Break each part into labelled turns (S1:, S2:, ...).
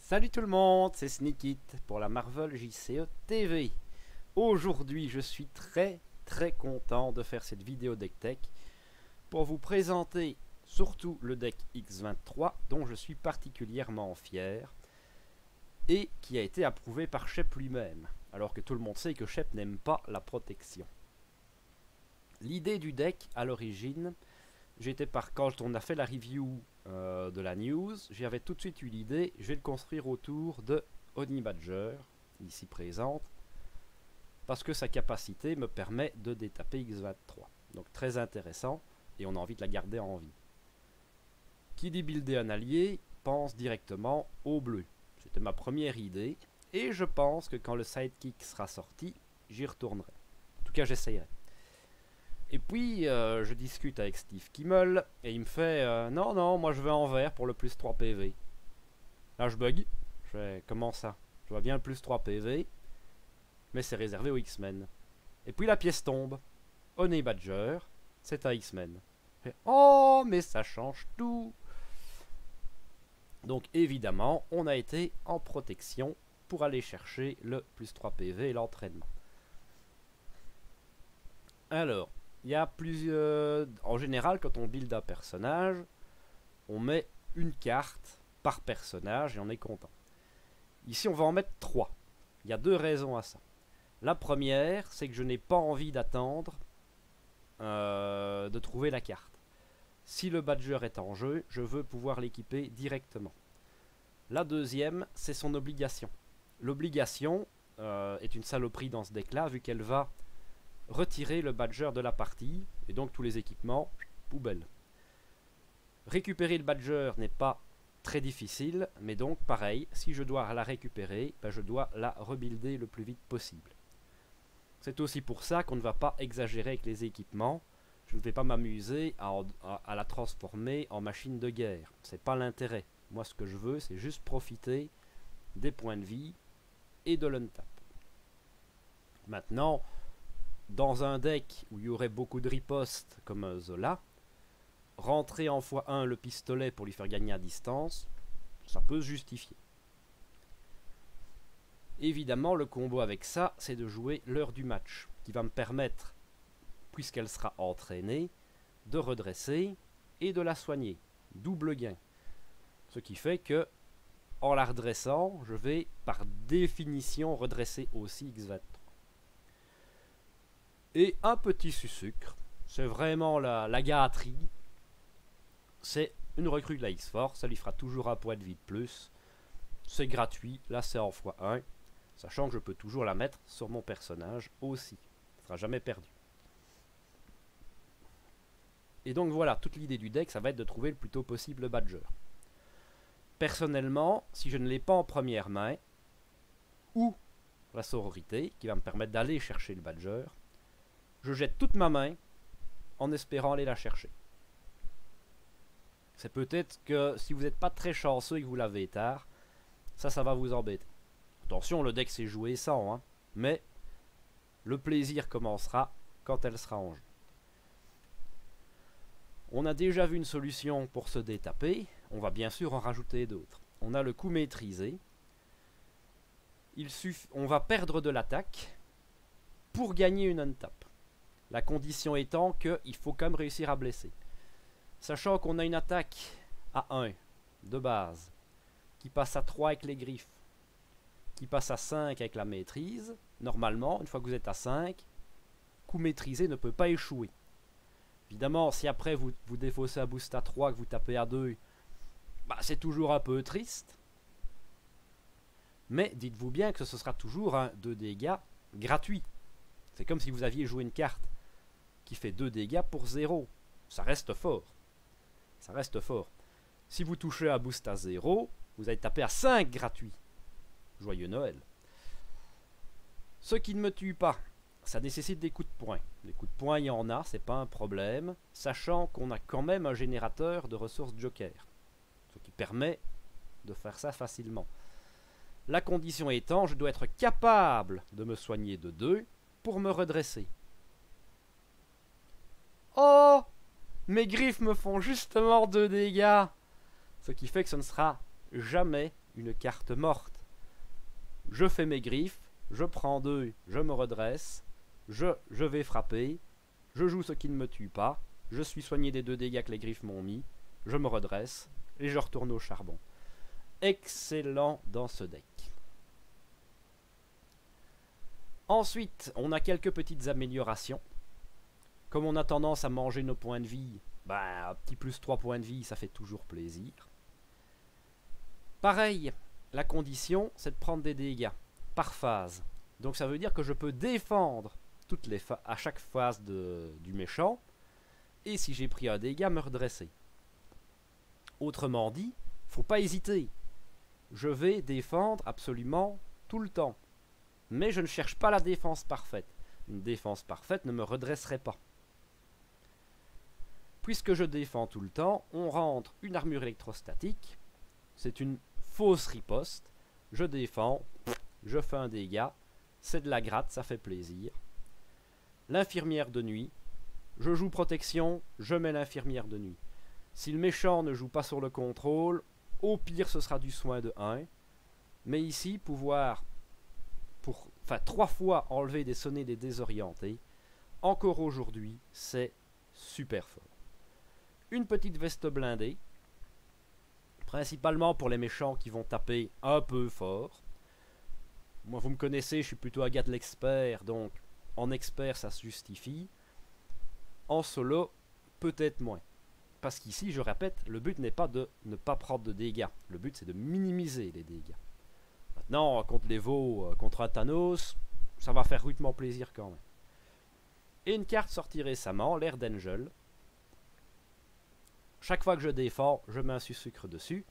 S1: Salut tout le monde, c'est Sneakit pour la Marvel JCE TV. Aujourd'hui, je suis très content de faire cette vidéo deck tech pour vous présenter surtout le deck X23 dont je suis particulièrement fier et qui a été approuvé par Shep lui-même, alors que tout le monde sait que Shep n'aime pas la protection. L'idée du deck à l'origine, quand on a fait la review de la news, j'avais tout de suite eu l'idée, je vais le construire autour de Honey Badger, ici présente, parce que sa capacité me permet de détaper X23. Donc très intéressant, et on a envie de la garder en vie. Qui dit builder un allié, pense directement au bleu. C'était ma première idée, et je pense que quand le sidekick sera sorti, j'y retournerai. En tout cas, j'essayerai. Et puis, je discute avec Steve Kimmel, et il me fait non, moi je veux en vert pour le plus 3 PV. Là, je bug. Je fais comment ça? Je vois bien le plus 3 PV, mais c'est réservé aux X-Men. Et puis la pièce tombe. Honey Badger, c'est un X-Men. Oh, mais ça change tout! Donc, évidemment, on a été en protection pour aller chercher le plus 3 PV et l'entraînement. Alors, il y a plusieurs... En général, quand on build un personnage, on met une carte par personnage et on est content. Ici, on va en mettre 3. Il y a 2 raisons à ça. La première, c'est que je n'ai pas envie d'attendre de trouver la carte. Si le Badger est en jeu, je veux pouvoir l'équiper directement. La deuxième, c'est son obligation. L'obligation est une saloperie dans ce deck-là, vu qu'elle va retirer le Badger de la partie, et donc tous les équipements, poubelle. Récupérer le Badger n'est pas très difficile, mais donc pareil, si je dois la récupérer, je dois la rebuilder le plus vite possible. C'est aussi pour ça qu'on ne va pas exagérer avec les équipements. Je ne vais pas m'amuser à la transformer en machine de guerre. C'est pas l'intérêt. Moi, ce que je veux, c'est juste profiter des points de vie et de l'untap. Maintenant, dans un deck où il y aurait beaucoup de riposte comme Zola, rentrer en x1 le pistolet pour lui faire gagner à distance, ça peut se justifier. Évidemment, le combo avec ça, c'est de jouer l'heure du match, qui va me permettre, puisqu'elle sera entraînée, de redresser et de la soigner. Double gain. Ce qui fait que, en la redressant, je vais par définition redresser aussi X23. Et un petit sucre, c'est vraiment la gâterie. C'est une recrue de la X-Force, ça lui fera toujours un point de vie de plus. C'est gratuit, là c'est en x1, sachant que je peux toujours la mettre sur mon personnage aussi. Ça ne sera jamais perdu. Et donc voilà, toute l'idée du deck, ça va être de trouver le plus tôt possible le Badger. Personnellement, si je ne l'ai pas en première main, ou la sororité, qui va me permettre d'aller chercher le Badger, je jette toute ma main en espérant aller la chercher. C'est peut-être que si vous n'êtes pas très chanceux et que vous l'avez tard, ça va vous embêter. Attention, le deck c'est joué sans, hein, mais le plaisir commencera quand elle sera en jeu. On a déjà vu une solution pour se détaper, on va bien sûr en rajouter d'autres. On a le coup maîtrisé. On va perdre de l'attaque pour gagner une untap. La condition étant qu'il faut quand même réussir à blesser. Sachant qu'on a une attaque à 1 de base, qui passe à 3 avec les griffes, qui passe à 5 avec la maîtrise, normalement, une fois que vous êtes à 5, coup maîtrisé ne peut pas échouer. Évidemment, si après vous défaussez un boost à 3, que vous tapez à 2, c'est toujours un peu triste. Mais dites-vous bien que ce sera toujours un 2 dégâts gratuit. C'est comme si vous aviez joué une carte qui fait 2 dégâts pour 0. Ça reste fort. Ça reste fort. Si vous touchez un boost à 0, vous allez taper à 5 gratuit. Joyeux Noël. Ce qui ne me tue pas, ça nécessite des coups de poing. Des coups de poing, il y en a, c'est pas un problème, sachant qu'on a quand même un générateur de ressources Joker. Ce qui permet de faire ça facilement. La condition étant, je dois être capable de me soigner de 2 pour me redresser. Oh! Mes griffes me font justement 2 dégâts! Ce qui fait que ce ne sera jamais une carte morte. Je fais mes griffes, je prends 2, je me redresse, je vais frapper, je joue ce qui ne me tue pas, je suis soigné des 2 dégâts que les griffes m'ont mis, je me redresse et je retourne au charbon. Excellent dans ce deck. Ensuite, on a quelques petites améliorations. Comme on a tendance à manger nos points de vie, bah, un petit plus 3 points de vie, ça fait toujours plaisir. Pareil, la condition, c'est de prendre des dégâts par phase. Donc ça veut dire que je peux défendre à chaque phase du méchant, et si j'ai pris un dégât, me redresser. Autrement dit, faut pas hésiter. Je vais défendre absolument tout le temps. Mais je ne cherche pas la défense parfaite. Une défense parfaite ne me redresserait pas. Puisque je défends tout le temps, on rentre une armure électrostatique. C'est une fausse riposte. Je défends, je fais un dégât. C'est de la gratte, ça fait plaisir. L'infirmière de nuit. Je joue protection, je mets l'infirmière de nuit. Si le méchant ne joue pas sur le contrôle, au pire ce sera du soin de 1. Mais ici, pouvoir 3 fois enlever des sonnets des désorientés, encore aujourd'hui, c'est super fort. Une petite veste blindée, principalement pour les méchants qui vont taper un peu fort. Moi, vous me connaissez, je suis plutôt Agathe l'expert, donc en expert ça se justifie. En solo, peut-être moins. Parce qu'ici, je répète, le but n'est pas de ne pas prendre de dégâts. Le but, c'est de minimiser les dégâts. Maintenant, contre les veaux, contre un Thanos, ça va faire rudement plaisir quand même. Et une carte sortie récemment, l'air d'Angel. Chaque fois que je défends, je mets un sucre dessus.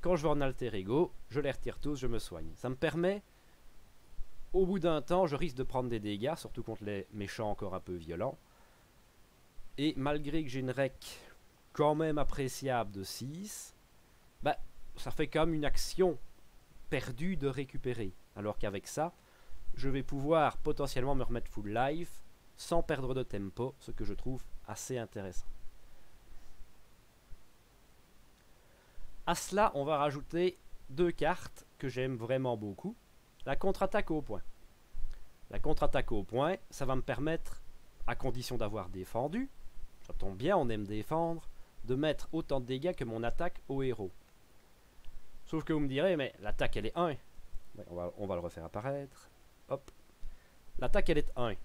S1: Quand je vais en alter ego, je les retire tous, je me soigne. Ça me permet, au bout d'un temps, je risque de prendre des dégâts, surtout contre les méchants encore un peu violents. Et malgré que j'ai une rec quand même appréciable de 6, bah, ça fait quand même une action perdue de récupérer. Alors qu'avec ça, je vais pouvoir potentiellement me remettre full life sans perdre de tempo, ce que je trouve assez intéressant. À cela, on va rajouter 2 cartes que j'aime vraiment beaucoup. La contre-attaque au point. La contre-attaque au point, ça va me permettre, à condition d'avoir défendu, ça tombe bien, on aime défendre, de mettre autant de dégâts que mon attaque au héros. Sauf que vous me direz, mais l'attaque elle est 1. Ouais, on va le refaire apparaître. Hop. L'attaque elle est 1.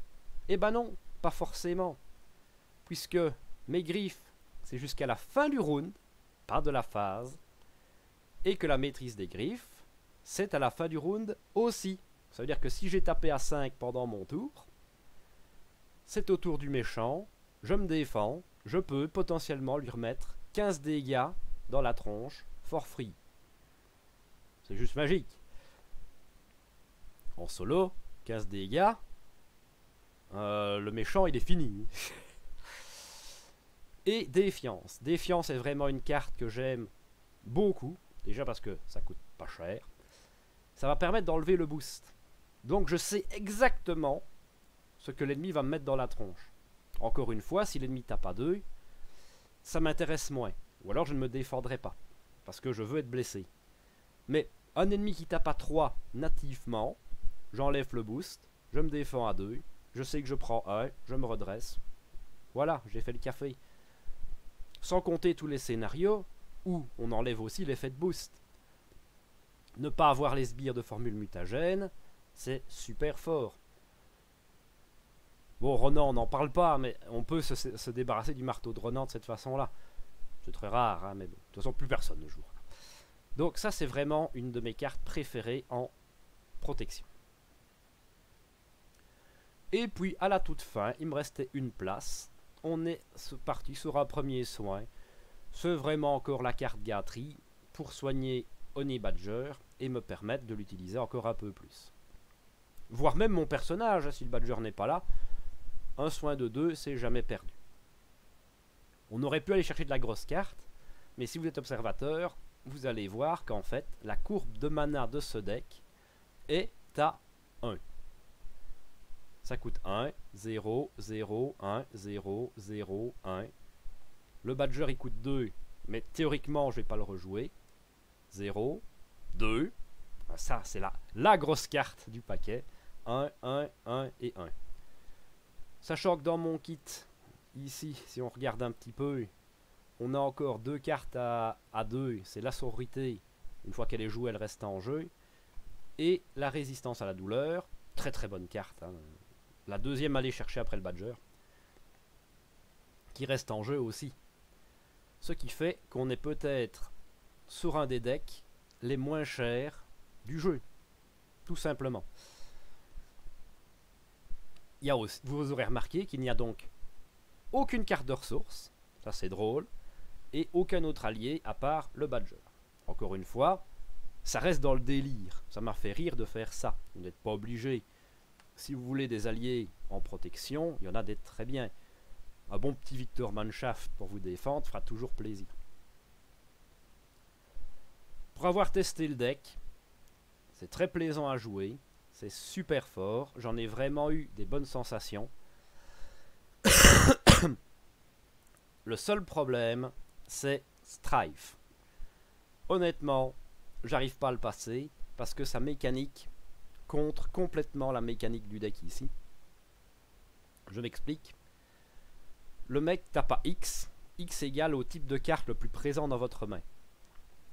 S1: Eh ben non, pas forcément. Puisque mes griffes, c'est jusqu'à la fin du round, pas de la phase. Et que la maîtrise des griffes, c'est à la fin du round aussi. Ça veut dire que si j'ai tapé à 5 pendant mon tour, c'est au tour du méchant, je me défends, je peux potentiellement lui remettre 15 dégâts dans la tronche, for free. C'est juste magique. En solo, 15 dégâts, le méchant il est fini. Et défiance. Défiance est vraiment une carte que j'aime beaucoup. Déjà parce que ça coûte pas cher. Ça va permettre d'enlever le boost. Donc je sais exactement ce que l'ennemi va me mettre dans la tronche. Encore une fois, si l'ennemi tape à 2, ça m'intéresse moins. Ou alors je ne me défendrai pas. Parce que je veux être blessé. Mais un ennemi qui tape à 3 nativement, j'enlève le boost, je me défends à 2, je sais que je prends 1, je me redresse. Voilà, j'ai fait le café. Sans compter tous les scénarios où on enlève aussi l'effet de boost. Ne pas avoir les sbires de formule mutagène, c'est super fort. Bon, Ronan, on n'en parle pas, mais on peut se débarrasser du marteau de Ronan de cette façon-là. C'est très rare, hein, mais bon, de toute façon, plus personne ne joue. Donc ça, c'est vraiment une de mes cartes préférées en protection. Et puis, à la toute fin, il me restait une place. On est parti sur un premier soin. C'est vraiment encore la carte gâterie pour soigner Honey Badger et me permettre de l'utiliser encore un peu plus. Voire même mon personnage, si le Badger n'est pas là, un soin de 2, c'est jamais perdu. On aurait pu aller chercher de la grosse carte, mais si vous êtes observateur, vous allez voir qu'en fait, la courbe de mana de ce deck est à 1. Ça coûte 1, 0, 0, 1, 0, 0, 1. Le Badger il coûte 2, mais théoriquement je vais pas le rejouer. 0, 2. Ça, c'est la grosse carte du paquet. 1, 1, 1 et 1. Sachant que dans mon kit, ici, si on regarde un petit peu, on a encore 2 cartes à 2. C'est la sororité. Une fois qu'elle est jouée, elle reste en jeu. Et la résistance à la douleur. Très très bonne carte. Hein. La deuxième à aller chercher après le Badger. Qui reste en jeu aussi. Ce qui fait qu'on est peut-être sur un des decks les moins chers du jeu. Tout simplement. Il y a aussi, vous aurez remarqué qu'il n'y a donc aucune carte de ressources. Ça c'est drôle. Et aucun autre allié à part le Badger. Encore une fois, ça reste dans le délire. Ça m'a fait rire de faire ça. Vous n'êtes pas obligé. Si vous voulez des alliés en protection, il y en a des très bien. Un bon petit Victor Mannschaft pour vous défendre fera toujours plaisir. Pour avoir testé le deck, c'est très plaisant à jouer. C'est super fort. J'en ai vraiment eu des bonnes sensations. Le seul problème, c'est Strife. Honnêtement, j'arrive pas à le passer parce que sa mécanique contre complètement la mécanique du deck ici. Je m'explique. Le mec tape à X. X égale au type de carte le plus présent dans votre main.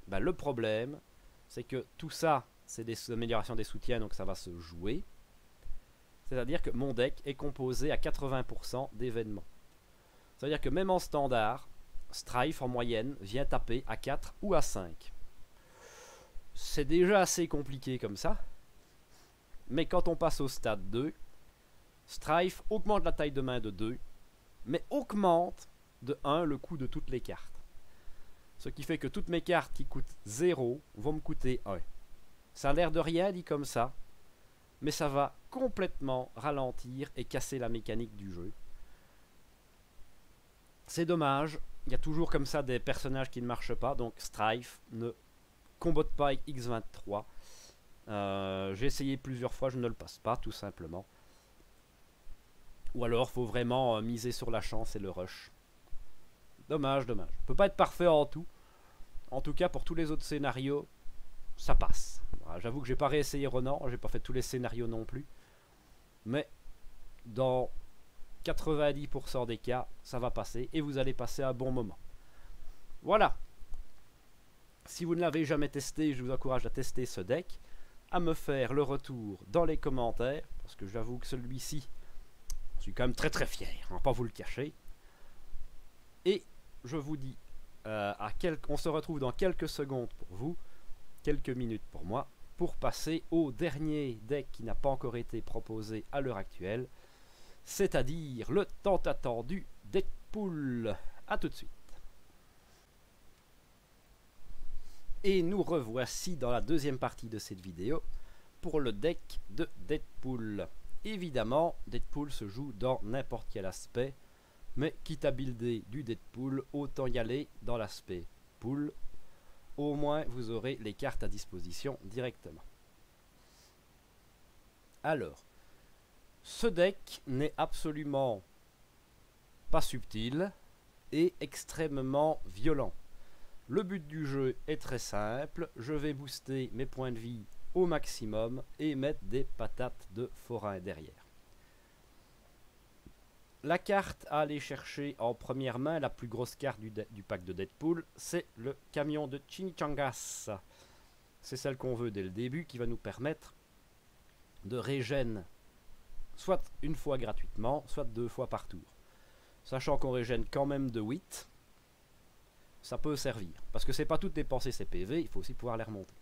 S1: Ben, le problème, c'est que tout ça, c'est des améliorations des soutiens, donc ça va se jouer. C'est-à-dire que mon deck est composé à 80% d'événements. C'est-à-dire que même en standard, Strife en moyenne vient taper à 4 ou à 5. C'est déjà assez compliqué comme ça. Mais quand on passe au stade 2, Strife augmente la taille de main de 2, mais augmente de 1 le coût de toutes les cartes. Ce qui fait que toutes mes cartes qui coûtent 0 vont me coûter 1. Ça a l'air de rien dit comme ça, mais ça va complètement ralentir et casser la mécanique du jeu. C'est dommage, il y a toujours comme ça des personnages qui ne marchent pas, donc Strife ne combote pas avec X23. J'ai essayé plusieurs fois, je ne le passe pas tout simplement. Ou alors faut vraiment miser sur la chance et le rush. Dommage, dommage. Peut pas être parfait en tout. En tout cas pour tous les autres scénarios, ça passe. Voilà, j'avoue que j'ai pas réessayé Ronan, j'ai pas fait tous les scénarios non plus. Mais dans 90% des cas, ça va passer et vous allez passer un bon moment. Voilà. Si vous ne l'avez jamais testé, je vous encourage à tester ce deck, à me faire le retour dans les commentaires, parce que j'avoue que celui-ci, je suis quand même très très fier, on va pas vous le cacher. Et je vous dis, on se retrouve dans quelques secondes pour vous, quelques minutes pour moi, pour passer au dernier deck qui n'a pas encore été proposé à l'heure actuelle, c'est-à-dire le tant attendu Deadpool. A tout de suite. Et nous revoici dans la deuxième partie de cette vidéo pour le deck de Deadpool. Évidemment, Deadpool se joue dans n'importe quel aspect, mais quitte à builder du Deadpool, autant y aller dans l'aspect pool. Au moins, vous aurez les cartes à disposition directement. Alors, ce deck n'est absolument pas subtil et extrêmement violent. Le but du jeu est très simple, je vais booster mes points de vie au maximum et mettre des patates de forain derrière. La carte à aller chercher en première main, la plus grosse carte du pack de Deadpool, c'est le camion de Chimichangas. C'est celle qu'on veut dès le début qui va nous permettre de régène soit une fois gratuitement, soit 2 fois par tour. Sachant qu'on régène quand même de 8, ça peut servir. Parce que c'est pas tout dépenser ses PV, il faut aussi pouvoir les remonter.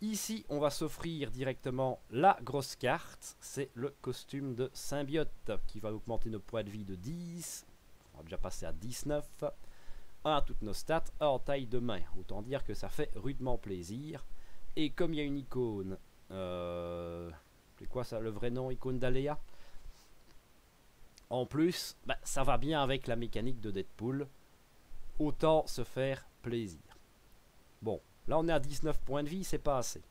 S1: Ici, on va s'offrir directement la grosse carte, c'est le costume de symbiote, qui va augmenter nos points de vie de 10, on va déjà passer à 19, à toutes nos stats, en taille de main. Autant dire que ça fait rudement plaisir. Et comme il y a une icône, c'est quoi ça, le vrai nom, icône d'Aléa? En plus, bah, ça va bien avec la mécanique de Deadpool. Autant se faire plaisir. Bon, là on est à 19 points de vie, c'est pas assez.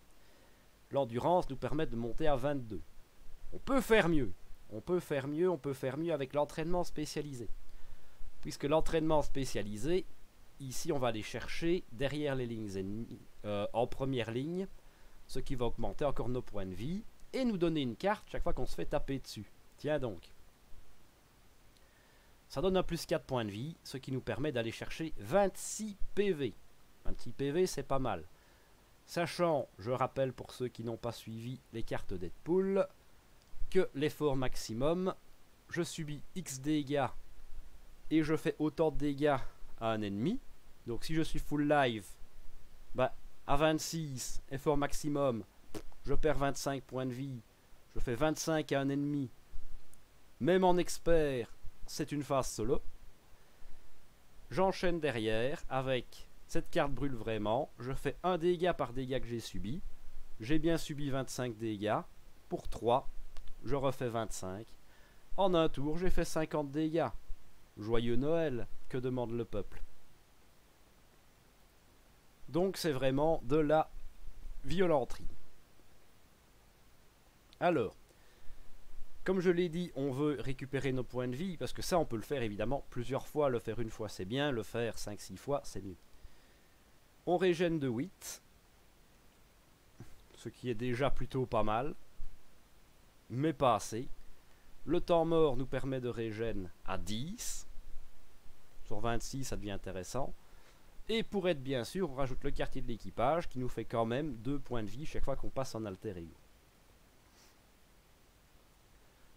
S1: L'endurance nous permet de monter à 22. On peut faire mieux. On peut faire mieux avec l'entraînement spécialisé. Puisque l'entraînement spécialisé, ici on va aller chercher derrière les lignes ennemies, en première ligne, ce qui va augmenter encore nos points de vie et nous donner une carte chaque fois qu'on se fait taper dessus. Tiens donc. Ça donne un plus 4 points de vie, ce qui nous permet d'aller chercher 26 PV. 26 PV, c'est pas mal. Sachant, je rappelle pour ceux qui n'ont pas suivi les cartes Deadpool, que l'effort maximum, je subis X dégâts et je fais autant de dégâts à un ennemi. Donc si je suis full live, bah, à 26, effort maximum, je perds 25 points de vie, je fais 25 à un ennemi. Même en expert, c'est une phase solo. J'enchaîne derrière avec cette carte brûle vraiment. Je fais 1 dégât par dégât que j'ai subi. J'ai bien subi 25 dégâts. Pour 3, je refais 25. En un tour, j'ai fait 50 dégâts. Joyeux Noël, que demande le peuple. Donc c'est vraiment de la violenterie. Alors, comme je l'ai dit, on veut récupérer nos points de vie, parce que ça on peut le faire évidemment plusieurs fois. Le faire une fois c'est bien, le faire 5-6 fois c'est mieux. On régène de 8, ce qui est déjà plutôt pas mal, mais pas assez. Le temps mort nous permet de régène à 10. Sur 26 ça devient intéressant. Et pour être bien sûr, on rajoute le quartier de l'équipage qui nous fait quand même 2 points de vie chaque fois qu'on passe en alter ego.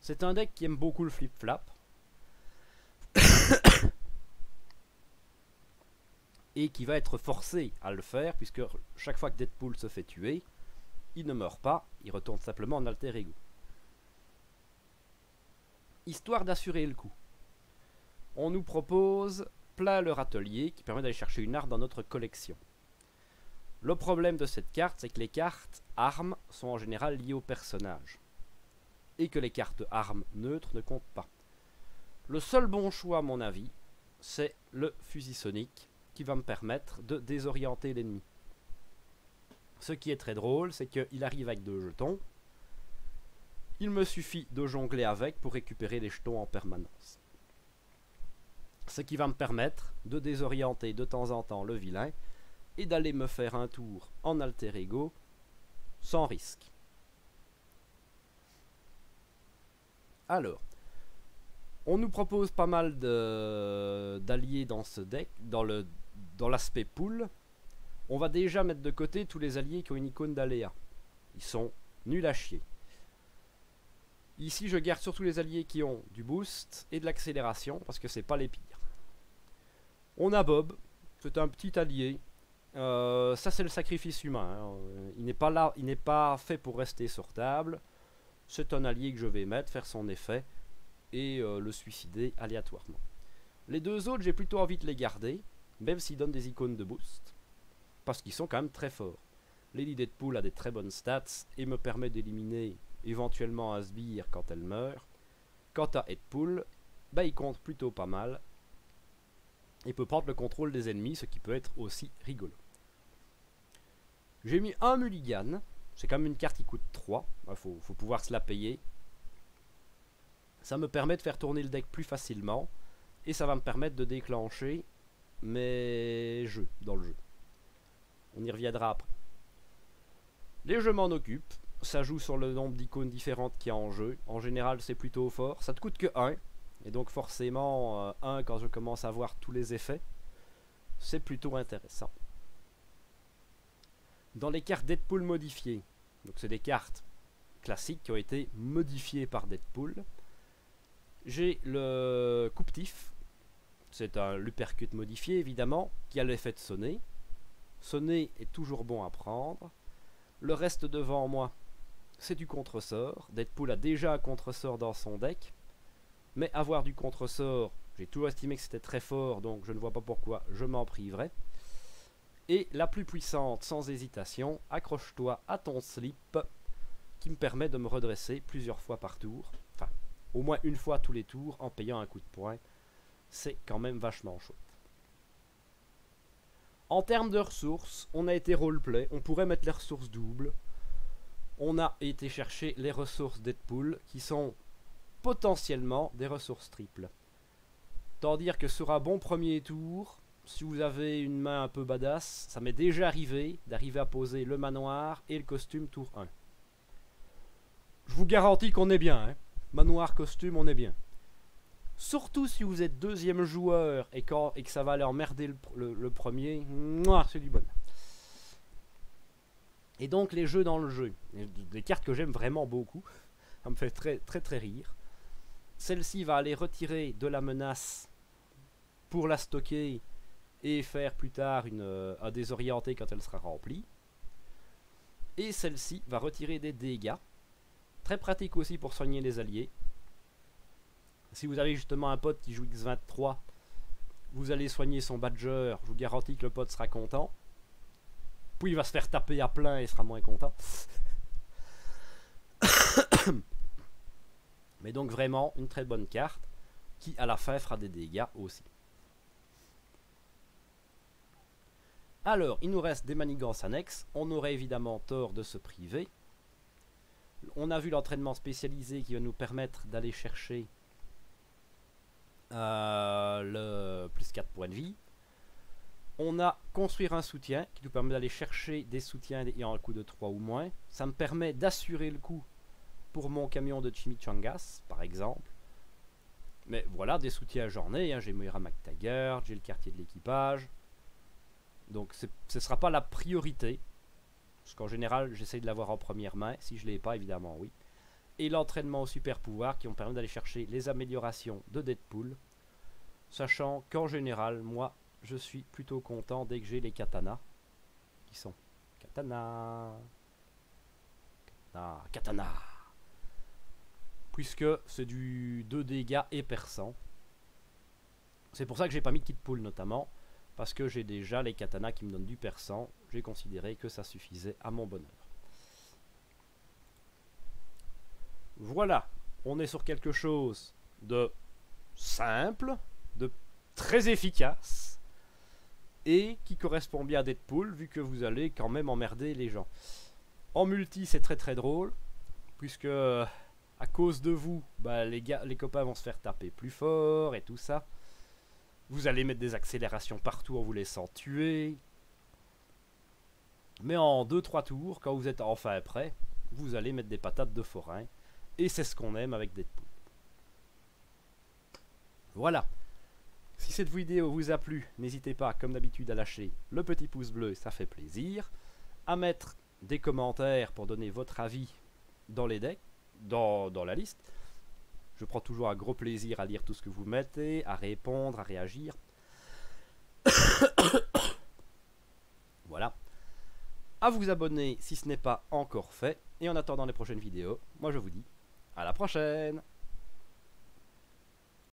S1: C'est un deck qui aime beaucoup le flip-flap. Et qui va être forcé à le faire, puisque chaque fois que Deadpool se fait tuer, il ne meurt pas, il retourne simplement en alter ego. Histoire d'assurer le coup, on nous propose Plat le râtelier, qui permet d'aller chercher une arme dans notre collection. Le problème de cette carte, c'est que les cartes armes sont en général liées au personnage. Et que les cartes armes neutres ne comptent pas. Le seul bon choix à mon avis, c'est le fusil sonique, qui va me permettre de désorienter l'ennemi. Ce qui est très drôle, c'est qu'il arrive avec 2 jetons. Il me suffit de jongler avec pour récupérer les jetons en permanence. Ce qui va me permettre de désorienter de temps en temps le vilain et d'aller me faire un tour en alter ego sans risque. Alors, on nous propose pas mal d'alliés dans ce deck, dans l'aspect pool. On va déjà mettre de côté tous les alliés qui ont une icône d'aléa. Ils sont nuls à chier. Ici, je garde surtout les alliés qui ont du boost et de l'accélération, parce que c'est pas les pires. On a Bob, c'est un petit allié. Ça, c'est le sacrifice humain. Hein. Il n'est pas là, il n'est pas fait pour rester sur table. C'est un allié que je vais mettre, faire son effet et le suicider aléatoirement. Les 2 autres, j'ai plutôt envie de les garder, même s'ils donnent des icônes de boost, parce qu'ils sont quand même très forts. Lady Deadpool a des très bonnes stats et me permet d'éliminer éventuellement un sbire quand elle meurt. Quant à Deadpool, bah, il compte plutôt pas mal. Il peut prendre le contrôle des ennemis, ce qui peut être aussi rigolo. J'ai mis un mulligan. C'est quand même une carte qui coûte 3. Il faut pouvoir se la payer. Ça me permet de faire tourner le deck plus facilement. Et ça va me permettre de déclencher mes jeux dans le jeu. On y reviendra après. Les jeux m'en occupent. Ça joue sur le nombre d'icônes différentes qu'il y a en jeu. En général, c'est plutôt fort. Ça te coûte que 1. Et donc forcément, 1 quand je commence à voir tous les effets. C'est plutôt intéressant. Dans les cartes Deadpool modifiées, donc c'est des cartes classiques qui ont été modifiées par Deadpool, j'ai le Coupe-Tif, c'est un l'uppercut modifié évidemment, qui a l'effet de sonner. Sonner est toujours bon à prendre. Le reste devant moi, c'est du contre-sort. Deadpool a déjà un contre-sort dans son deck, mais avoir du contre-sort, j'ai toujours estimé que c'était très fort, donc je ne vois pas pourquoi je m'en priverais. Et la plus puissante, sans hésitation, accroche-toi à ton slip, qui me permet de me redresser plusieurs fois par tour. Enfin, au moins une fois tous les tours, en payant un coup de poing. C'est quand même vachement chouette. En termes de ressources, on a été roleplay. On pourrait mettre les ressources doubles. On a été chercher les ressources Deadpool, qui sont potentiellement des ressources triples. Tant dire que sur un bon premier tour, si vous avez une main un peu badass, ça m'est déjà arrivé d'arriver à poser le manoir et le costume tour 1. Je vous garantis qu'on est bien, hein. Manoir, costume, on est bien. Surtout si vous êtes deuxième joueur et que ça va aller emmerder le premier, c'est du bonheur. Et donc les jeux dans le jeu, des cartes que j'aime vraiment beaucoup, ça me fait très rire. Celle-ci va aller retirer de la menace pour la stocker et faire plus tard un désorienté quand elle sera remplie. Et celle-ci va retirer des dégâts. Très pratique aussi pour soigner les alliés. Si vous avez justement un pote qui joue X23, vous allez soigner son badger, je vous garantis que le pote sera content. Puis il va se faire taper à plein et sera moins content. Mais donc vraiment une très bonne carte qui à la fin fera des dégâts aussi. Alors il nous reste des manigances annexes. On aurait évidemment tort de se priver. On a vu l'entraînement spécialisé qui va nous permettre d'aller chercher le plus 4 points de vie. On a construire un soutien qui nous permet d'aller chercher des soutiens ayant un coût de 3 ou moins. Ça me permet d'assurer le coup pour mon camion de chimichangas par exemple. Mais voilà, des soutiens j'en ai, hein. J'ai Moira McTaggart, j'ai le quartier de l'équipage. Donc ce ne sera pas la priorité. Parce qu'en général j'essaye de l'avoir en première main. Si je ne l'ai pas évidemment oui. Et l'entraînement au super pouvoir qui vont permettre d'aller chercher les améliorations de Deadpool. Sachant qu'en général moi je suis plutôt content dès que j'ai les katanas. Qui sont katana. Katana. Puisque c'est du 2 dégâts et perçant. C'est pour ça que j'ai pas mis Kid Pool notamment. Parce que j'ai déjà les katanas qui me donnent du perçant. J'ai considéré que ça suffisait à mon bonheur. Voilà. On est sur quelque chose de simple, de très efficace. Et qui correspond bien à Deadpool, vu que vous allez quand même emmerder les gens. En multi, c'est très drôle, puisque à cause de vous, bah, les copains vont se faire taper plus fort et tout ça. Vous allez mettre des accélérations partout en vous laissant tuer. Mais en 2-3 tours, quand vous êtes enfin prêt, vous allez mettre des patates de forain. Et c'est ce qu'on aime avec Deadpool. Voilà. Si cette vidéo vous a plu, n'hésitez pas, comme d'habitude, à lâcher le petit pouce bleu, ça fait plaisir. À mettre des commentaires pour donner votre avis dans les decks, dans la liste. Je prends toujours un gros plaisir à lire tout ce que vous mettez, à répondre, à réagir. Voilà. À vous abonner si ce n'est pas encore fait. Et en attendant les prochaines vidéos, moi je vous dis à la prochaine!